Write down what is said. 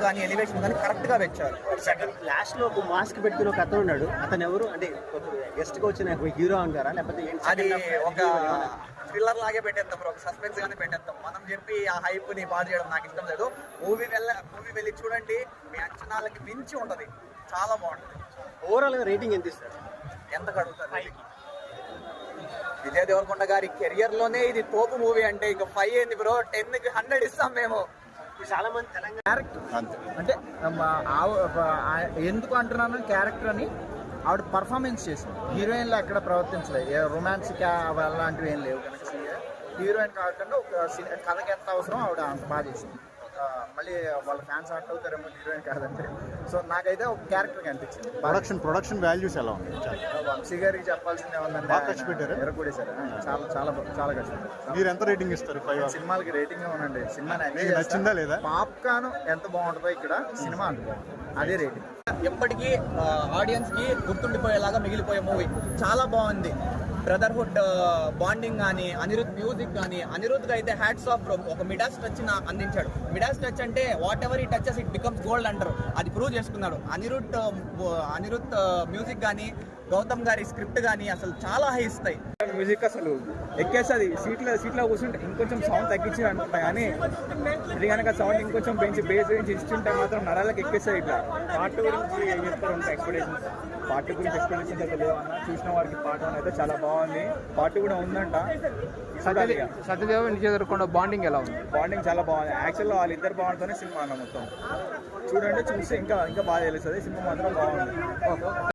కానీ ఎలివేషన్ కానీ కరెక్ట్ గా వచ్చారు. లాస్ట్ లో ఒక మాస్క్ పెట్టుకుని ఒక అతను ఉన్నాడు, అతను ఎవరు అంటే గెస్ట్ గా వచ్చిన హీరో అంటారా లేకపోతే అది ఒక థ్రిల్లర్ లాగే పెట్టేస్తాం బ్రో, ఒక సస్పెన్స్ గానే పెట్టేస్తాం. మనం చెప్పి ఆ హైప్ ని పాడు చేయడం నాకు ఇష్టం లేదు. మూవీ వెళ్ళి చూడండి, మీ అంచనాలకి మించి ఉంటది, చాలా బాగుంటది. ఓవరాల్ గా రేటింగ్ ఎంత ఇస్తారు? ఎంత కడుగుతారు? విజయ్ దేవరకొండ గారి కెరియర్ లోనే ఇది తోపు మూవీ అంటే ఇక 5 ఏంది బ్రో, 10కి 100 ఇస్తాం మేము. చాలా మంది తెలంగాణ క్యారెక్టర్ అంటే ఎందుకు అంటున్నాను క్యారెక్టర్ అని, ఆవిడ పర్ఫార్మెన్స్ చేసింది. హీరోయిన్లో ఎక్కడ ప్రవర్తించలేదు, రొమాన్స్ అలాంటివి ఏం లేవు కనుక హీరోయిన్ కాకుండా ఒక కథకి ఎంత అవసరం ఆవిడ అంత బాగా చేసింది. మళ్ళీ వాళ్ళ ఫ్యాన్స్ ఆర్ట్ అవుతారేమో హీరోయిన్ కాదంటే. సో నాకైతే ఒక క్యారెక్టర్ కనిపించింది. ప్రొడక్షన్ వాల్యూస్ ఎలా ఉంది? వంశీ గారికి చెప్పాల్సింది ఏమన్నా ఖర్చు పెట్టారు, ఎరగొడేశారు. చాలా చాలా చాలా కష్టం. మీరు ఎంత రేటింగ్ ఇస్తారు? 5 సినిమాలకి రేటింగ్ ఇవ్వనండి. సినిమా నచ్చిందా లేదా? పాప్కార్న్ ఎంత బాగుంటుందో ఇక్కడ సినిమా అంత బాగుంటుంది, అదే రేటింగ్. ఎప్పటికీ ఆడియన్స్ కి గుర్తుండిపోయేలాగా మిగిలిపోయే మూవీ, చాలా బాగుంది. బ్రదర్హుడ్ బాండింగ్ కానీ, అనిరుద్ మ్యూజిక్ కానీ, అనిరుద్కి అయితే హ్యాట్స్ ఆఫ్ బ్రో. ఒక మిడాస్ టచ్ అందించాడు. మిడాస్ టచ్ అంటే వాట్ ఎవర్ ఈ టచెస్ ఇట్ బికమ్స్ గోల్డ్ అంటారు, అది ప్రూవ్ చేసుకున్నాడు. అనిరుద్ మ్యూజిక్ కానీ, గౌతమ్ గారి స్క్రిప్ట్ కానీ అసలు చాలా హై ఇస్తాయి. మ్యూజిక్ అసలు ఎక్కేస్తుంది. సీట్లో కూర్చుంటే ఇంకొంచెం సౌండ్ తగ్గించి అనుకుంటా, కానీ ఇది కనుక సౌండ్ ఇంకొంచెం పెంచి బేస్ గురించి ఇస్తుంటే మాత్రం నరాలకు ఎక్కేస్తుంది. ఇట్లా పార్ట్ గురించి ఏం చెప్తారు అంటే ఎక్స్పెక్టేషన్స్, పార్ట్ గురించి ఎక్స్పెక్టేషన్స్ అయితే లేవు అన్న. చూసిన వారికి పార్ట్ 1 అయితే చాలా బాగుంది, పార్ట్ కూడా ఉందంట. సత్యదేవ్ విజయ్ దేవరకొండ బాండింగ్ ఎలా ఉంది? బాండింగ్ చాలా బాగుంది. యాక్చువల్గా వాళ్ళిద్దరు బాగుంటేనే సినిమా అన్న మొత్తం చూడండి, చూస్తే ఇంకా బాగా తెలుస్తుంది. సినిమా మాత్రం బాగుంది.